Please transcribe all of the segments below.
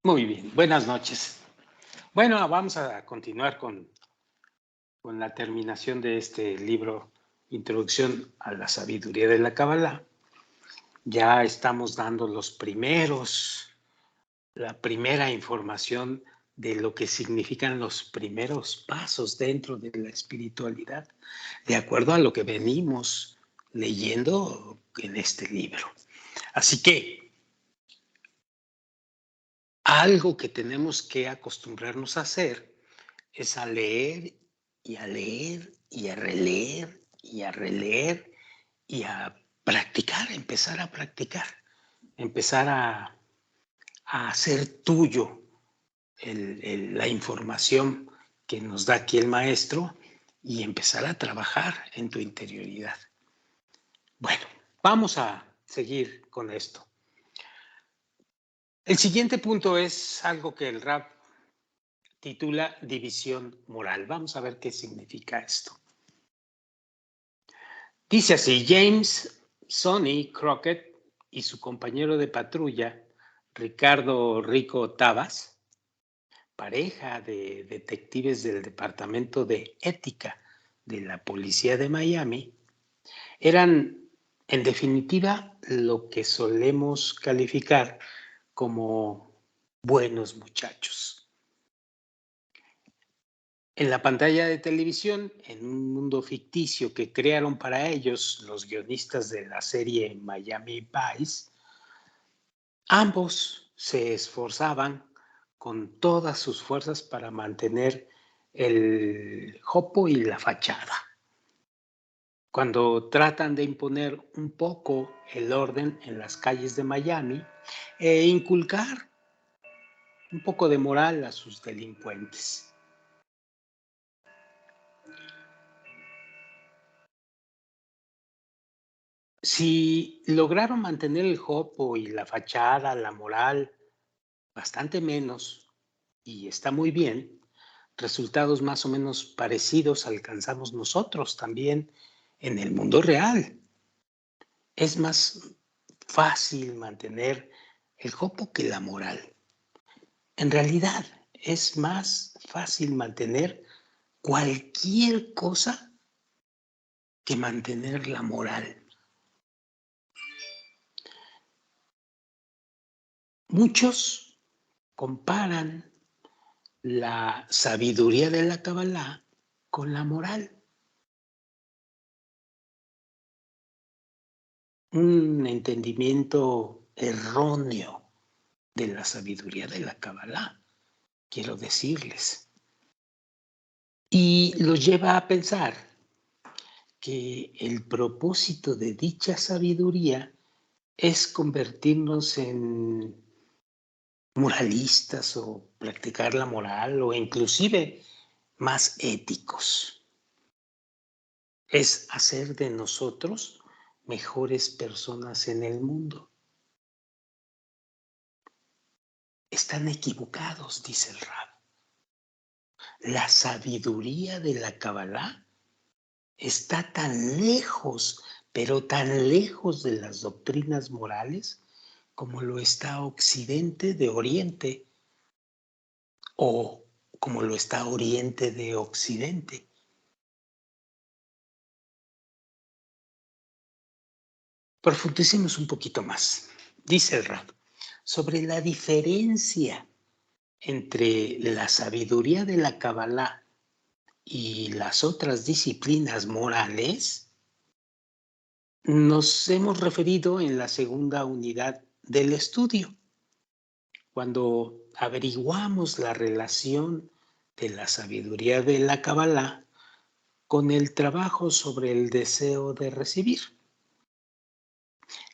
Muy bien, buenas noches. Bueno, vamos a continuar con la terminación de este libro, Introducción a la Sabiduría de la Kabbalah. Ya estamos dando la primera información de lo que significan los primeros pasos dentro de la espiritualidad, de acuerdo a lo que venimos leyendo en este libro. Así que algo que tenemos que acostumbrarnos a hacer es a leer y a leer y a releer y a releer y a practicar, empezar a hacer tuyo la información que nos da aquí el maestro y empezar a trabajar en tu interioridad. Bueno, vamos a seguir con esto. El siguiente punto es algo que el Rab titula División Moral. Vamos a ver qué significa esto. Dice así: James Sonny Crockett y su compañero de patrulla, Ricardo Rico Tabas, pareja de detectives del Departamento de Ética de la Policía de Miami, eran en definitiva lo que solemos calificar como buenos muchachos. En la pantalla de televisión, en un mundo ficticio que crearon para ellos los guionistas de la serie Miami Vice, ambos se esforzaban con todas sus fuerzas para mantener el jopo y la fachada. Cuando tratan de imponer un poco el orden en las calles de Miami e inculcar un poco de moral a sus delincuentes. Si lograron mantener el jopo y la fachada, la moral, bastante menos, y está muy bien, resultados más o menos parecidos alcanzamos nosotros también en el mundo real. Es más fácil mantener el jopo que la moral. En realidad, es más fácil mantener cualquier cosa que mantener la moral. Muchos comparan la sabiduría de la Kabbalah con la moral. Un entendimiento erróneo de la sabiduría de la Kabbalah, quiero decirles. Y los lleva a pensar que el propósito de dicha sabiduría es convertirnos en moralistas o practicar la moral o inclusive más éticos. Es hacer de nosotros mejores personas en el mundo. Están equivocados, dice el Rab. La sabiduría de la Kabbalah está tan lejos, pero tan lejos de las doctrinas morales como lo está Occidente de Oriente o como lo está Oriente de Occidente. Profundicemos un poquito más. Dice el Rab sobre la diferencia entre la sabiduría de la Kabbalah y las otras disciplinas morales. Nos hemos referido en la segunda unidad del estudio, cuando averiguamos la relación de la sabiduría de la Kabbalah con el trabajo sobre el deseo de recibir,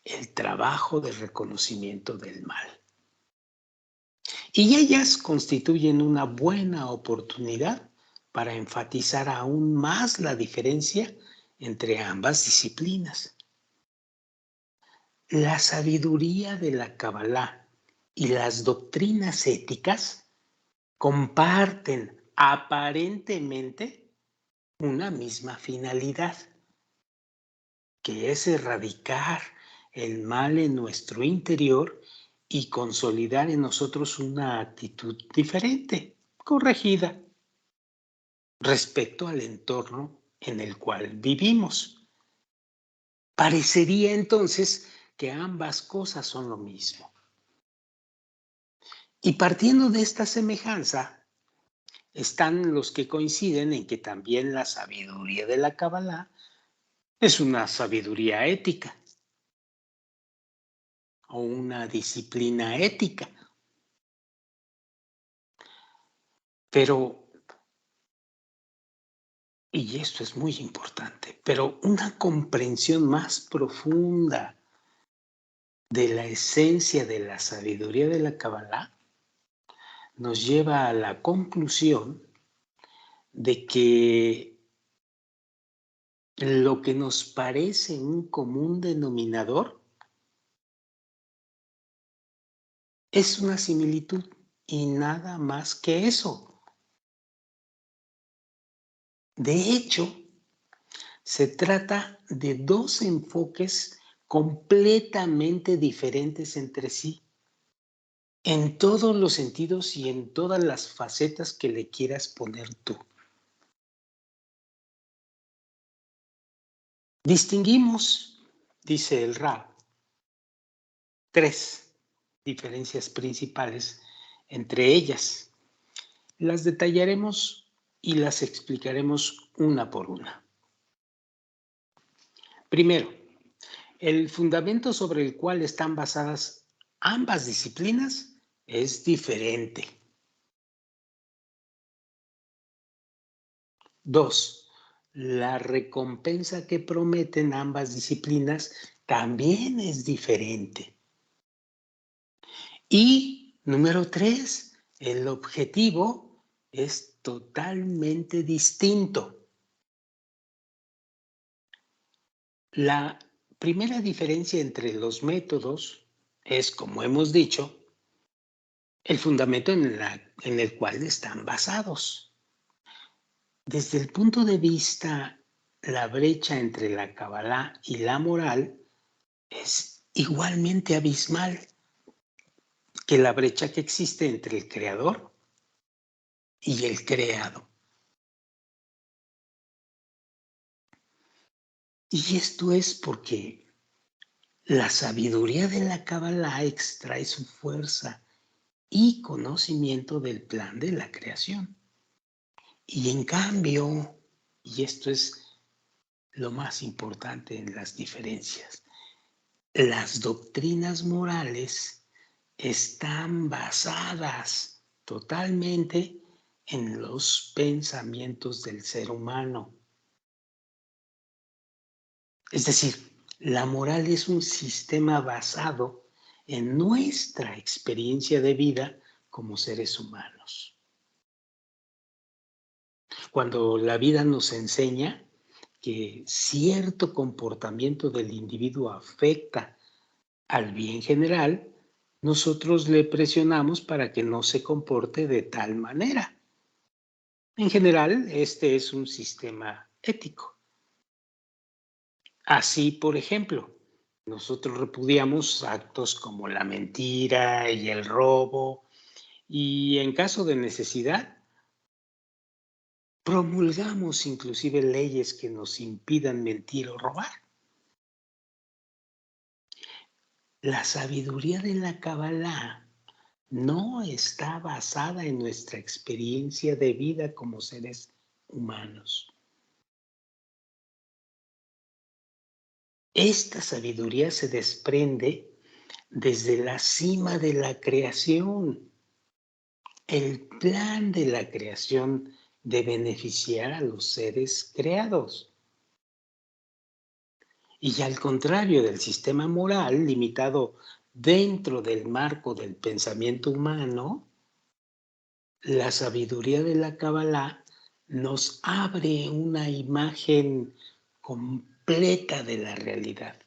el trabajo de reconocimiento del mal. Y ellas constituyen una buena oportunidad para enfatizar aún más la diferencia entre ambas disciplinas. La sabiduría de la Kabbalah y las doctrinas éticas comparten aparentemente una misma finalidad, que es erradicar el mal en nuestro interior y consolidar en nosotros una actitud diferente, corregida, respecto al entorno en el cual vivimos. Parecería entonces que ambas cosas son lo mismo. Y partiendo de esta semejanza, están los que coinciden en que también la sabiduría de la Kabbalah es una sabiduría ética o una disciplina ética. Pero, y esto es muy importante, pero una comprensión más profunda de la esencia de la sabiduría de la Kabbalah nos lleva a la conclusión de que lo que nos parece un común denominador es una similitud y nada más que eso. De hecho, se trata de dos enfoques completamente diferentes entre sí, en todos los sentidos y en todas las facetas que le quieras poner tú. Distinguimos, dice el Rab, tres diferencias principales entre ellas. Las detallaremos y las explicaremos una por una. Primero, el fundamento sobre el cual están basadas ambas disciplinas es diferente. Dos, la recompensa que prometen ambas disciplinas también es diferente. Y número tres, el objetivo es totalmente distinto. La primera diferencia entre los métodos es, como hemos dicho, el fundamento en el cual están basados. Desde el punto de vista, la brecha entre la Kabbalah y la moral es igualmente abismal que la brecha que existe entre el creador y el creado. Y esto es porque la sabiduría de la Kabbalah extrae su fuerza y conocimiento del plan de la creación. Y en cambio, y esto es lo más importante en las diferencias, las doctrinas morales están basadas totalmente en los pensamientos del ser humano. Es decir, la moral es un sistema basado en nuestra experiencia de vida como seres humanos. Cuando la vida nos enseña que cierto comportamiento del individuo afecta al bien general, nosotros le presionamos para que no se comporte de tal manera. En general, este es un sistema ético. Así, por ejemplo, nosotros repudiamos actos como la mentira y el robo y en caso de necesidad, promulgamos inclusive leyes que nos impidan mentir o robar. La sabiduría de la Kabbalah no está basada en nuestra experiencia de vida como seres humanos. Esta sabiduría se desprende desde la cima de la creación, el plan de la creación de beneficiar a los seres creados. Y al contrario del sistema moral limitado dentro del marco del pensamiento humano, la sabiduría de la Kabbalah nos abre una imagen completa de la realidad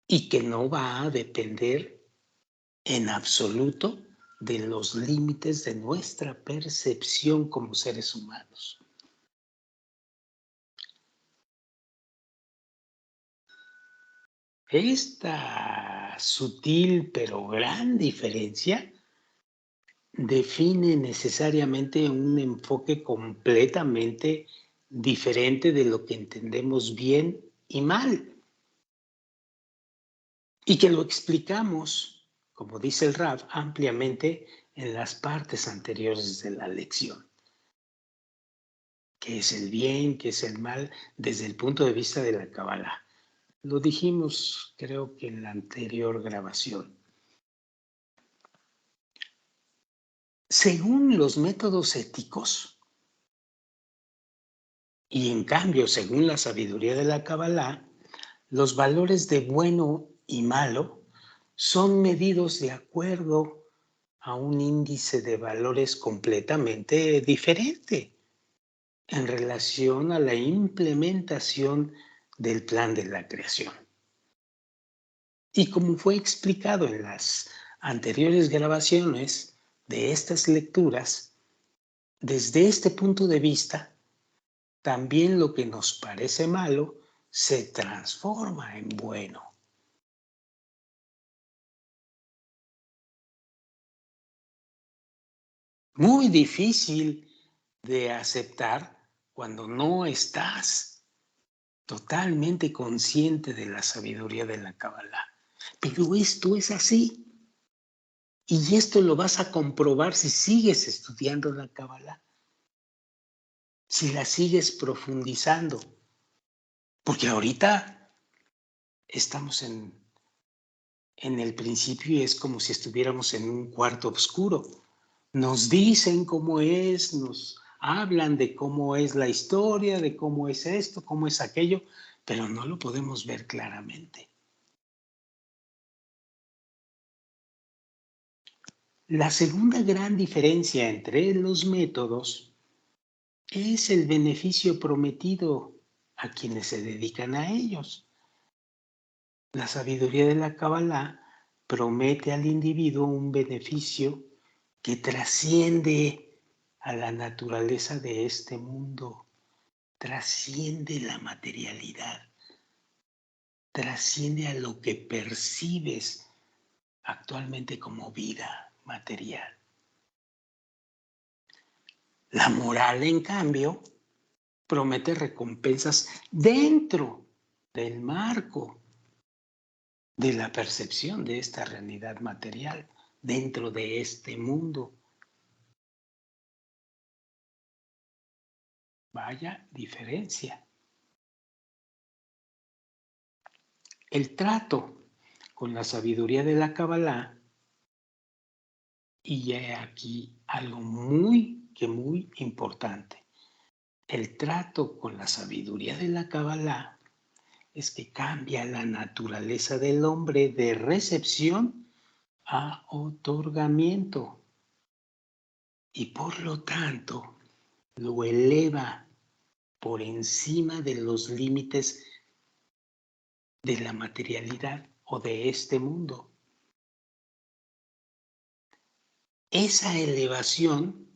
y que no va a depender en absoluto de los límites de nuestra percepción como seres humanos. Esta la sutil pero gran diferencia define necesariamente un enfoque completamente diferente de lo que entendemos bien y mal. Y que lo explicamos, como dice el Rab, ampliamente en las partes anteriores de la lección. ¿Qué es el bien? ¿Qué es el mal? Desde el punto de vista de la Kabbalah. Lo dijimos, creo que en la anterior grabación. Según los métodos éticos, y en cambio, según la sabiduría de la Kabbalah, los valores de bueno y malo son medidos de acuerdo a un índice de valores completamente diferente en relación a la implementación del plan de la creación. Y como fue explicado en las anteriores grabaciones de estas lecturas, desde este punto de vista, también lo que nos parece malo se transforma en bueno. Muy difícil de aceptar cuando no estás totalmente consciente de la sabiduría de la Kabbalah. Pero esto es así. Y esto lo vas a comprobar si sigues estudiando la Kabbalah, si la sigues profundizando. Porque ahorita estamos en el principio y es como si estuviéramos en un cuarto oscuro. Nos dicen cómo es, nos hablan de cómo es la historia, de cómo es esto, cómo es aquello, pero no lo podemos ver claramente. La segunda gran diferencia entre los métodos es el beneficio prometido a quienes se dedican a ellos. La sabiduría de la Kabbalah promete al individuo un beneficio que trasciende a la naturaleza de este mundo, trasciende la materialidad, trasciende a lo que percibes actualmente como vida material. La moral, en cambio, promete recompensas dentro del marco de la percepción de esta realidad material, dentro de este mundo. Vaya diferencia. El trato con la sabiduría de la Kabbalah, y he aquí algo muy importante. El trato con la sabiduría de la Kabbalah es que cambia la naturaleza del hombre de recepción a otorgamiento y por lo tanto lo eleva por encima de los límites de la materialidad o de este mundo. Esa elevación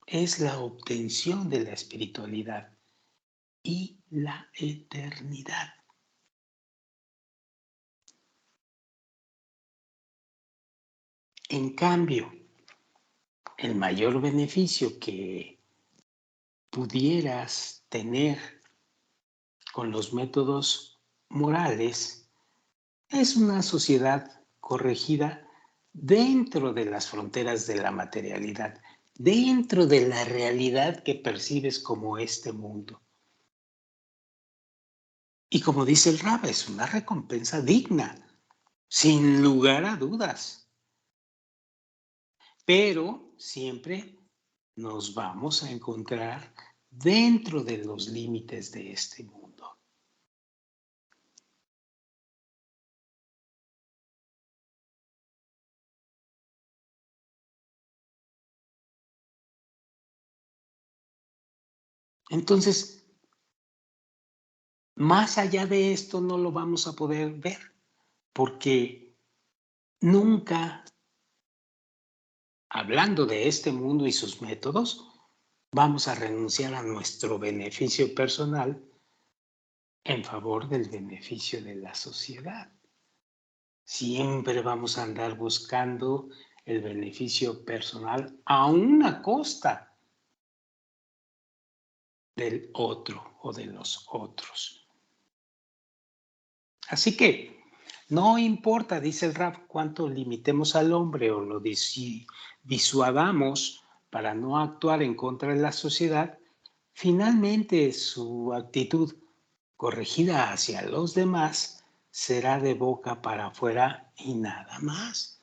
es la obtención de la espiritualidad y la eternidad. En cambio, el mayor beneficio que pudieras tener con los métodos morales es una sociedad corregida dentro de las fronteras de la materialidad, dentro de la realidad que percibes como este mundo. Y como dice el Rab, es una recompensa digna, sin lugar a dudas. Pero siempre nos vamos a encontrar dentro de los límites de este mundo. Entonces, más allá de esto no lo vamos a poder ver, porque nunca, hablando de este mundo y sus métodos, vamos a renunciar a nuestro beneficio personal en favor del beneficio de la sociedad. Siempre vamos a andar buscando el beneficio personal a una costa del otro o de los otros. Así que no importa, dice el rap, cuánto limitemos al hombre o lo disuadamos para no actuar en contra de la sociedad, finalmente su actitud corregida hacia los demás será de boca para afuera y nada más,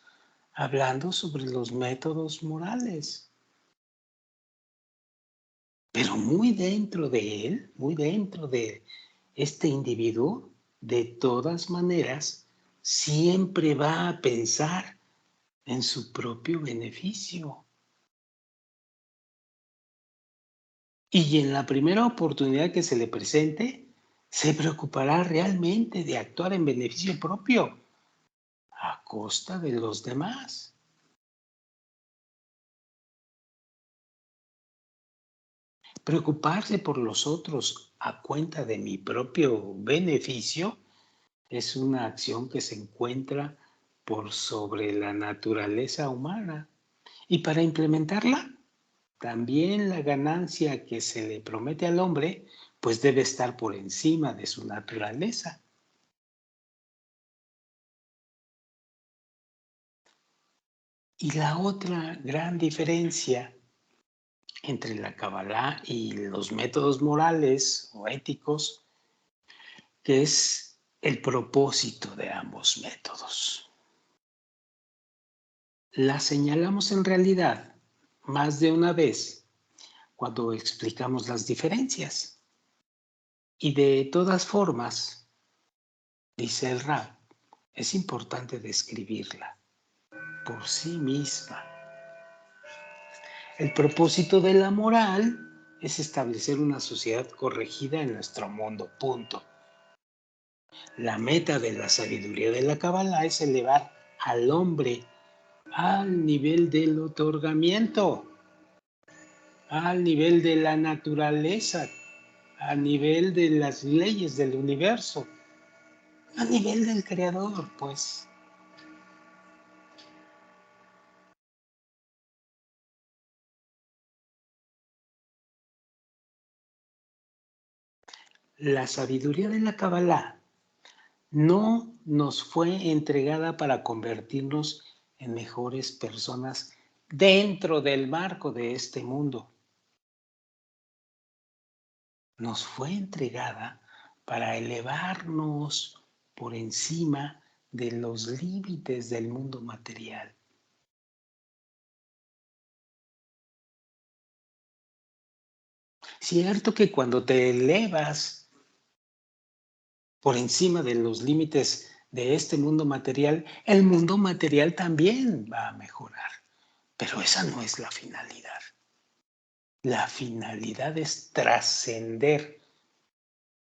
hablando sobre los métodos morales. Pero muy dentro de él, muy dentro de este individuo, de todas maneras, siempre va a pensar en su propio beneficio. Y en la primera oportunidad que se le presente, se preocupará realmente de actuar en beneficio propio, a costa de los demás. Preocuparse por los otros a cuenta de mi propio beneficio es una acción que se encuentra por sobre la naturaleza humana. Y para implementarla, también la ganancia que se le promete al hombre, pues debe estar por encima de su naturaleza. Y la otra gran diferencia entre la Kabbalah y los métodos morales o éticos, que es el propósito de ambos métodos. La señalamos en realidad más de una vez cuando explicamos las diferencias. Y de todas formas, dice el Rab, es importante describirla por sí misma. El propósito de la moral es establecer una sociedad corregida en nuestro mundo, punto. La meta de la sabiduría de la Kabbalah es elevar al hombre al nivel del otorgamiento, al nivel de la naturaleza, a nivel de las leyes del universo, a nivel del creador, pues. La sabiduría de la Kabbalah no nos fue entregada para convertirnos en mejores personas dentro del marco de este mundo. Nos fue entregada para elevarnos por encima de los límites del mundo material. Cierto que cuando te elevas por encima de los límites de este mundo material, el mundo material también va a mejorar. Pero esa no es la finalidad. La finalidad es trascender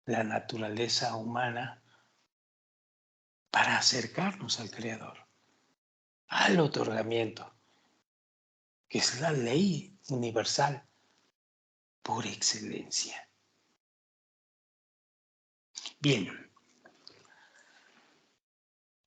la naturaleza humana para acercarnos al Creador, al otorgamiento, que es la ley universal por excelencia. Bien,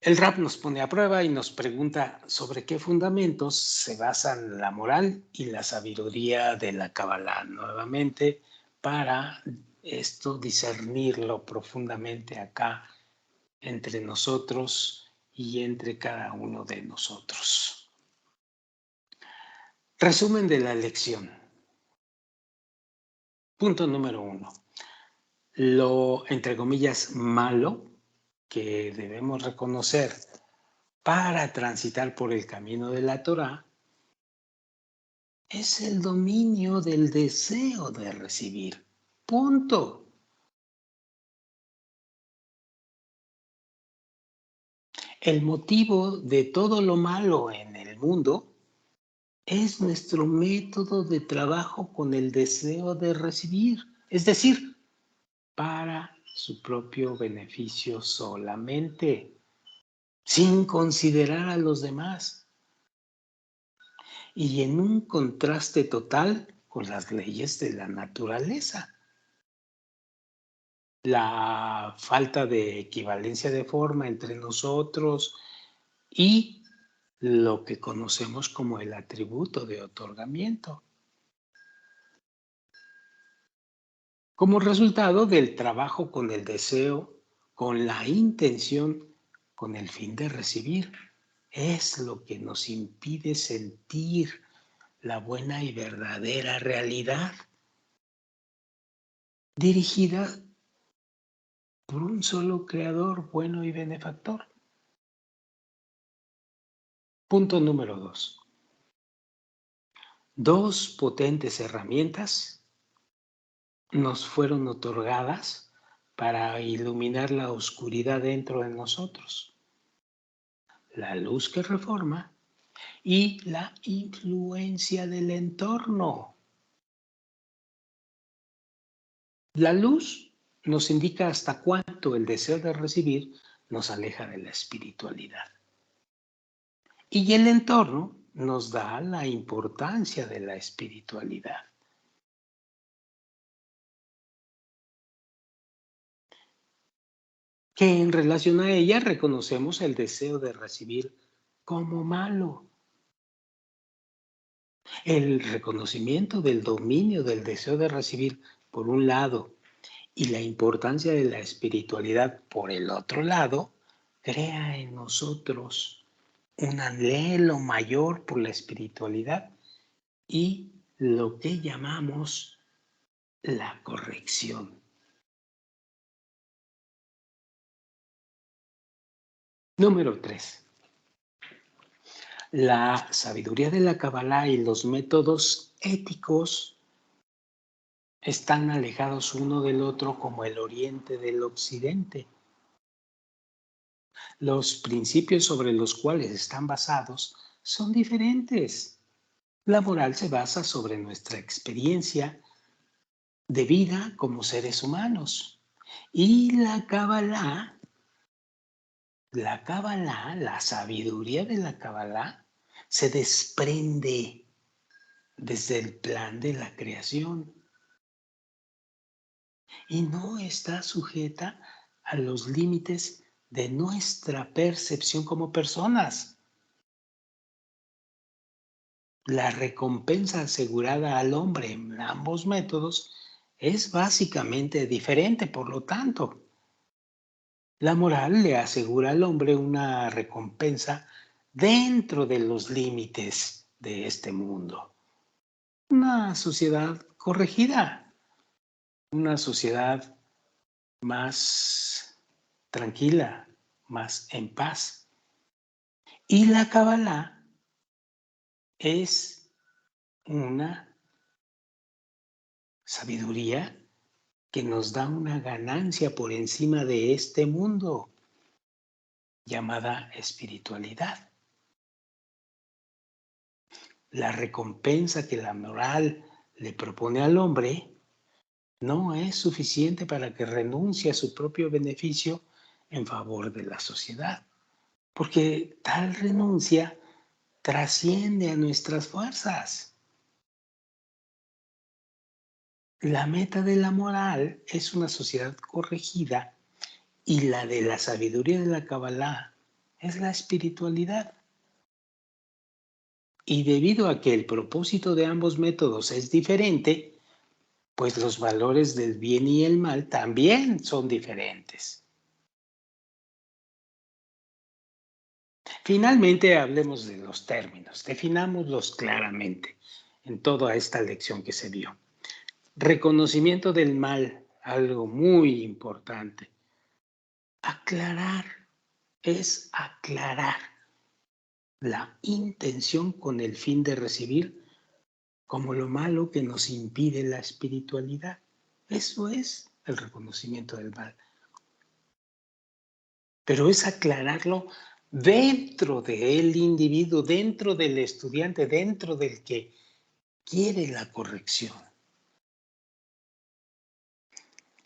el rap nos pone a prueba y nos pregunta sobre qué fundamentos se basan la moral y la sabiduría de la Kabbalah. Nuevamente, para esto discernirlo profundamente acá entre nosotros y entre cada uno de nosotros. Resumen de la lección. Punto número 1. Lo, entre comillas, malo que debemos reconocer para transitar por el camino de la Torá es el dominio del deseo de recibir. Punto. El motivo de todo lo malo en el mundo es nuestro método de trabajo con el deseo de recibir, es decir, para su propio beneficio solamente, sin considerar a los demás y en un contraste total con las leyes de la naturaleza. La falta de equivalencia de forma entre nosotros y lo que conocemos como el atributo de otorgamiento. Como resultado del trabajo con el deseo, con la intención, con el fin de recibir, es lo que nos impide sentir la buena y verdadera realidad dirigida por un solo creador bueno y benefactor. Punto número 2. Dos potentes herramientas nos fueron otorgadas para iluminar la oscuridad dentro de nosotros. La luz que reforma y la influencia del entorno. La luz nos indica hasta cuánto el deseo de recibir nos aleja de la espiritualidad. Y el entorno nos da la importancia de la espiritualidad. Que en relación a ella reconocemos el deseo de recibir como malo. El reconocimiento del dominio del deseo de recibir por un lado y la importancia de la espiritualidad por el otro lado, crea en nosotros un anhelo mayor por la espiritualidad y lo que llamamos la corrección. Número 3. La sabiduría de la Kabbalah y los métodos éticos están alejados uno del otro como el oriente del occidente. Los principios sobre los cuales están basados son diferentes. La moral se basa sobre nuestra experiencia de vida como seres humanos. Y la sabiduría de la Kabbalah, se desprende desde el plan de la creación y no está sujeta a los límites de nuestra percepción como personas. La recompensa asegurada al hombre en ambos métodos es básicamente diferente, por lo tanto, la moral le asegura al hombre una recompensa dentro de los límites de este mundo. Una sociedad corregida, una sociedad más tranquila, más en paz. Y la Kabbalah es una sabiduría que nos da una ganancia por encima de este mundo, llamada espiritualidad. La recompensa que la moral le propone al hombre no es suficiente para que renuncie a su propio beneficio en favor de la sociedad, porque tal renuncia trasciende a nuestras fuerzas. La meta de la moral es una sociedad corregida y la de la sabiduría de la Kabbalah es la espiritualidad. Y debido a que el propósito de ambos métodos es diferente, pues los valores del bien y el mal también son diferentes. Finalmente, hablemos de los términos, definámoslos claramente en toda esta lección que se vio. Reconocimiento del mal, algo muy importante. Aclarar es aclarar la intención con el fin de recibir como lo malo que nos impide la espiritualidad. Eso es el reconocimiento del mal. Pero es aclararlo dentro del individuo, dentro del estudiante, dentro del que quiere la corrección.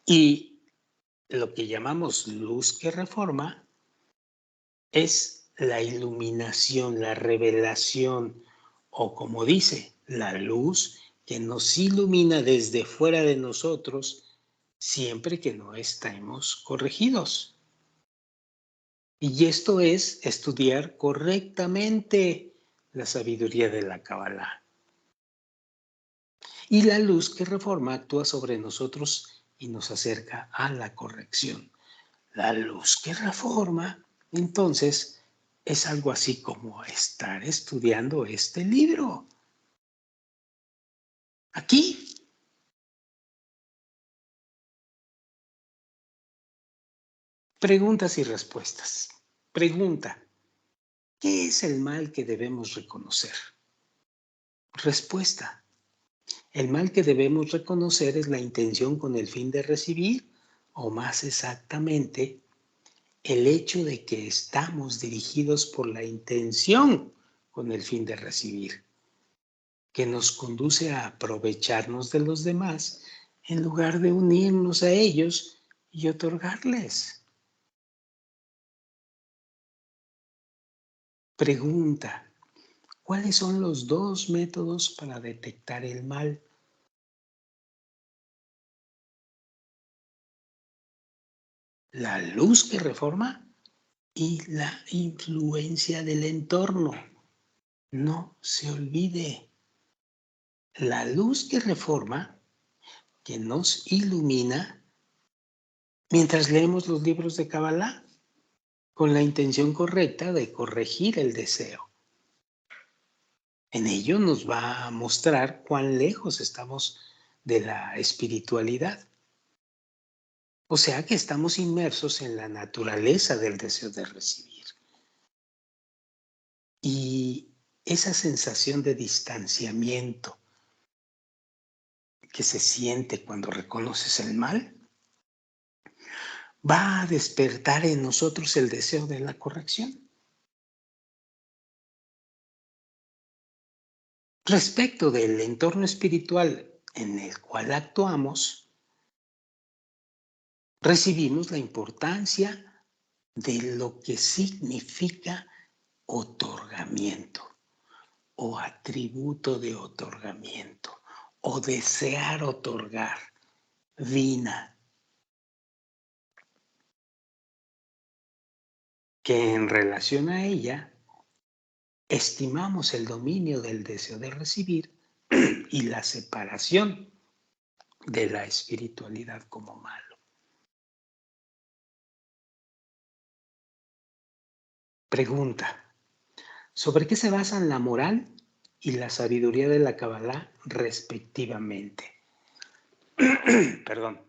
Y lo que llamamos luz que reforma es la iluminación, la revelación, o como dice, la luz que nos ilumina desde fuera de nosotros siempre que no estemos corregidos. Y esto es estudiar correctamente la sabiduría de la Kabbalah. Y la luz que reforma actúa sobre nosotros y nos acerca a la corrección. La luz que reforma, entonces, es algo así como estar estudiando este libro. Aquí, preguntas y respuestas. Pregunta, ¿qué es el mal que debemos reconocer? Respuesta, el mal que debemos reconocer es la intención con el fin de recibir, o más exactamente, el hecho de que estamos dirigidos por la intención con el fin de recibir, que nos conduce a aprovecharnos de los demás en lugar de unirnos a ellos y otorgarles. Pregunta, ¿cuáles son los dos métodos para detectar el mal? La luz que reforma y la influencia del entorno. No se olvide, la luz que reforma, que nos ilumina mientras leemos los libros de Kabbalah, con la intención correcta de corregir el deseo. En ello nos va a mostrar cuán lejos estamos de la espiritualidad. O sea que estamos inmersos en la naturaleza del deseo de recibir. Y esa sensación de distanciamiento que se siente cuando reconoces el mal, va a despertar en nosotros el deseo de la corrección. Respecto del entorno espiritual en el cual actuamos, recibimos la importancia de lo que significa otorgamiento o atributo de otorgamiento o desear otorgar, vina, que en relación a ella estimamos el dominio del deseo de recibir y la separación de la espiritualidad como malo. Pregunta, ¿sobre qué se basan la moral y la sabiduría de la Kabbalah respectivamente? Perdón.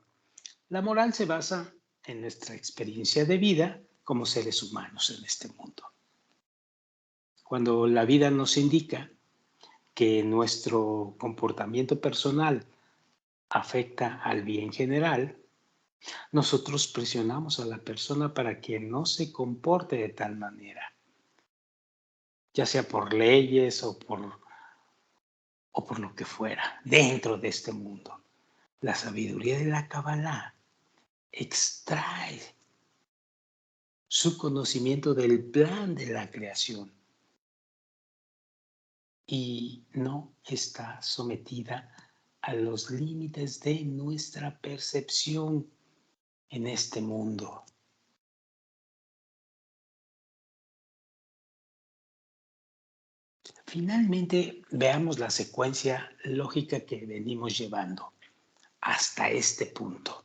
La moral se basa en nuestra experiencia de vida como seres humanos en este mundo. Cuando la vida nos indica que nuestro comportamiento personal afecta al bien general, nosotros presionamos a la persona para que no se comporte de tal manera, ya sea por leyes o por lo que fuera, dentro de este mundo. La sabiduría de la Kabbalah extrae su conocimiento del plan de la creación y no está sometida a los límites de nuestra percepción en este mundo. Finalmente, veamos la secuencia lógica que venimos llevando hasta este punto.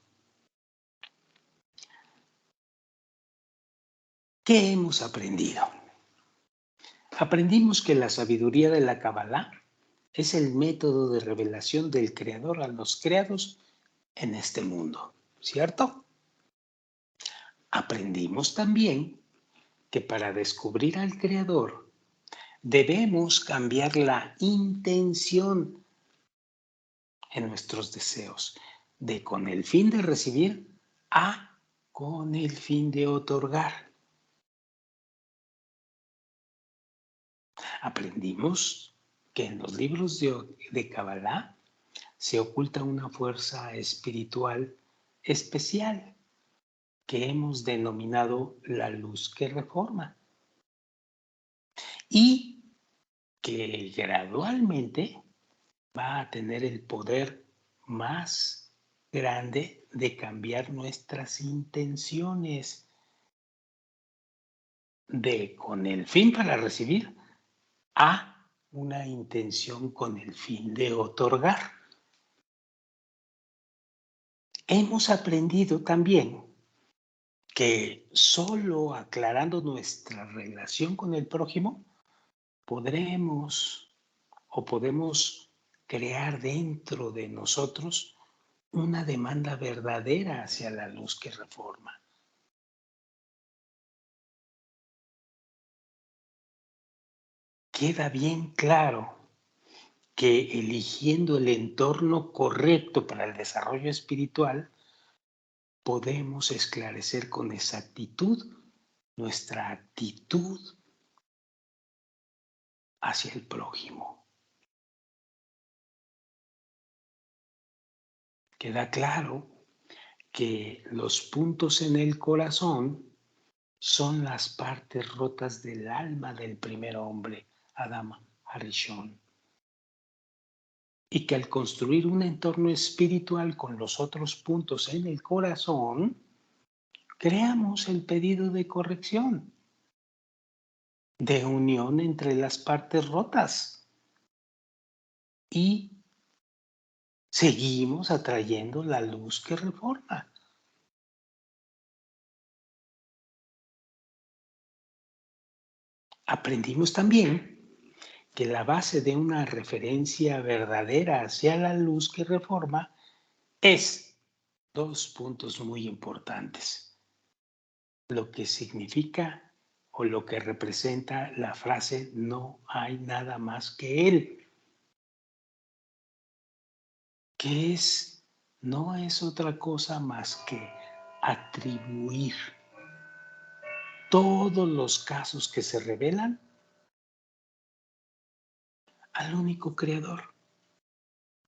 ¿Qué hemos aprendido? Aprendimos que la sabiduría de la Kabbalah es el método de revelación del Creador a los creados en este mundo, ¿cierto? Aprendimos también que para descubrir al Creador debemos cambiar la intención en nuestros deseos, de con el fin de recibir a con el fin de otorgar. Aprendimos que en los libros de Kabbalah se oculta una fuerza espiritual especial que hemos denominado la luz que reforma y que gradualmente va a tener el poder más grande de cambiar nuestras intenciones de con el fin para recibir a una intención con el fin de otorgar. Hemos aprendido también que solo aclarando nuestra relación con el prójimo podemos crear dentro de nosotros una demanda verdadera hacia la luz que reforma. Queda bien claro que eligiendo el entorno correcto para el desarrollo espiritual, podemos esclarecer con exactitud nuestra actitud hacia el prójimo. Queda claro que los puntos en el corazón son las partes rotas del alma del primer hombre, Adam Harishon. Y que al construir un entorno espiritual con los otros puntos en el corazón, creamos el pedido de corrección, de unión entre las partes rotas. Y seguimos atrayendo la luz que reforma. Aprendimos también que la base de una referencia verdadera hacia la luz que reforma es dos puntos muy importantes. Lo que significa o lo que representa la frase no hay nada más que él, que no es otra cosa más que atribuir todos los casos que se revelan al único creador,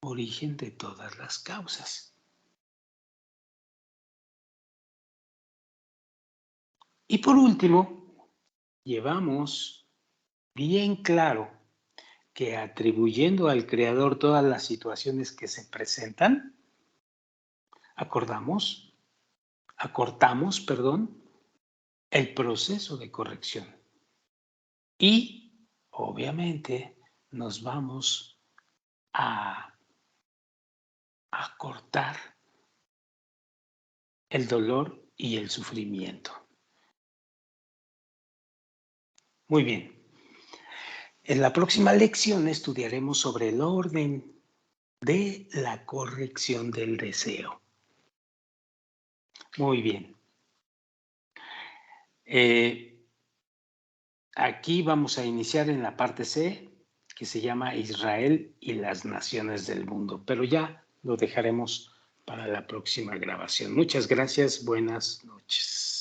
origen de todas las causas. Y por último, llevamos bien claro que atribuyendo al creador todas las situaciones que se presentan, acortamos, el proceso de corrección. Y obviamente nos vamos a acortar el dolor y el sufrimiento. Muy bien. En la próxima lección estudiaremos sobre el orden de la corrección del deseo. Muy bien. Aquí vamos a iniciar en la parte C, que se llama Israel y las naciones del mundo, pero ya lo dejaremos para la próxima grabación. Muchas gracias, buenas noches.